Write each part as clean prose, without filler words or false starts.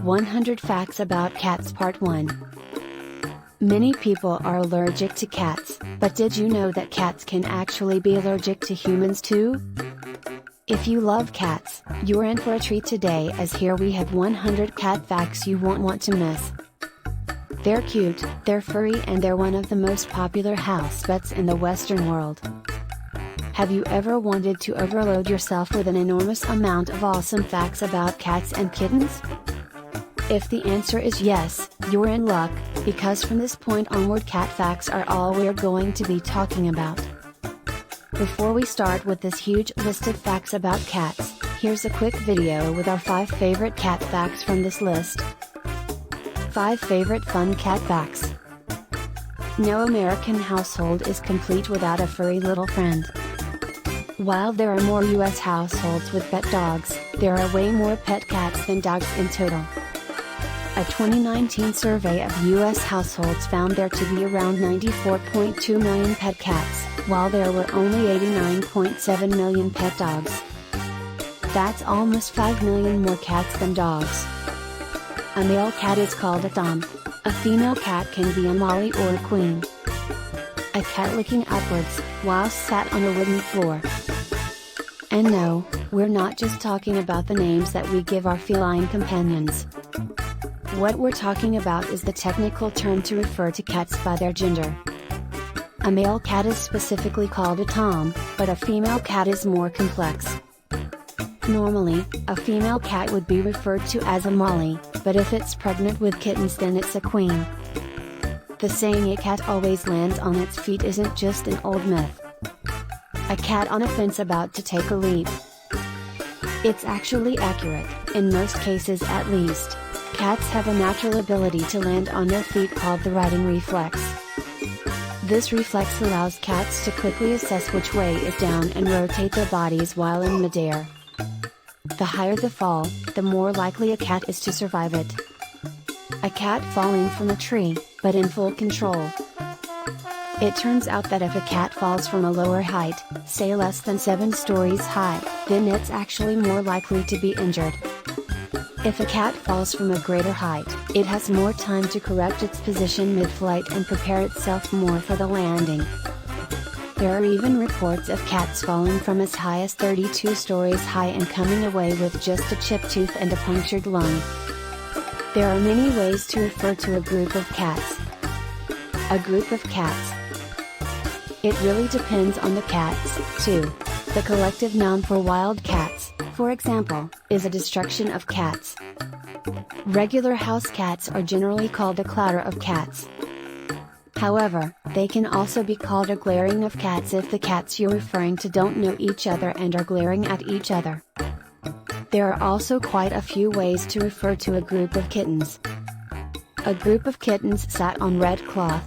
100 Facts About Cats Part 1. Many people are allergic to cats, but did you know that cats can actually be allergic to humans too? If you love cats, you're in for a treat today, as here we have 100 cat facts you won't want to miss. They're cute, they're furry, and they're one of the most popular house pets in the Western world. Have you ever wanted to overload yourself with an enormous amount of awesome facts about cats and kittens? If the answer is yes, you're in luck, because from this point onward cat facts are all we're going to be talking about. Before we start with this huge list of facts about cats, here's a quick video with our 5 favorite cat facts from this list. 5 favorite fun cat facts. No American household is complete without a furry little friend. While there are more US households with pet dogs, there are way more pet cats than dogs in total. A 2019 survey of US households found there to be around 94.2 million pet cats, while there were only 89.7 million pet dogs. That's almost 5 million more cats than dogs. A male cat is called a tom. A female cat can be a molly or a queen. A cat looking upwards, whilst sat on a wooden floor. And no, we're not just talking about the names that we give our feline companions. What we're talking about is the technical term to refer to cats by their gender. A male cat is specifically called a tom, but a female cat is more complex. Normally, a female cat would be referred to as a molly, but if it's pregnant with kittens then it's a queen. The saying "a cat always lands on its feet" isn't just an old myth. A cat on a fence about to take a leap. It's actually accurate, in most cases at least. Cats have a natural ability to land on their feet called the riding reflex. This reflex allows cats to quickly assess which way is down and rotate their bodies while in midair. The higher the fall, the more likely a cat is to survive it. A cat falling from a tree, but in full control. It turns out that if a cat falls from a lower height, say less than 7 stories high, then it's actually more likely to be injured. If a cat falls from a greater height, it has more time to correct its position mid-flight and prepare itself more for the landing. There are even reports of cats falling from as high as 32 stories high and coming away with just a chipped tooth and a punctured lung. There are many ways to refer to a group of cats. A group of cats. It really depends on the cats, too. The collective noun for wild cats, for example, is a destruction of cats. Regular house cats are generally called a clatter of cats. However, they can also be called a glaring of cats if the cats you're referring to don't know each other and are glaring at each other. There are also quite a few ways to refer to a group of kittens. A group of kittens sat on red cloth.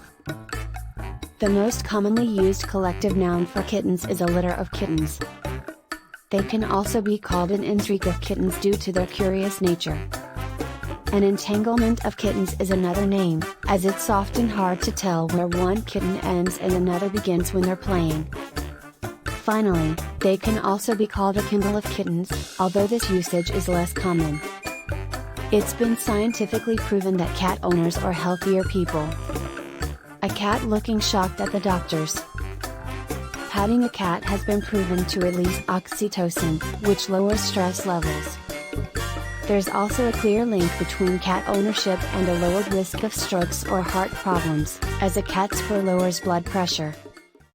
The most commonly used collective noun for kittens is a litter of kittens. They can also be called an intrigue of kittens due to their curious nature. An entanglement of kittens is another name, as it's often hard to tell where one kitten ends and another begins when they're playing. Finally, they can also be called a kindle of kittens, although this usage is less common. It's been scientifically proven that cat owners are healthier people. A cat looking shocked at the doctors. Patting a cat has been proven to release oxytocin, which lowers stress levels. There's also a clear link between cat ownership and a lowered risk of strokes or heart problems, as a cat's fur lowers blood pressure,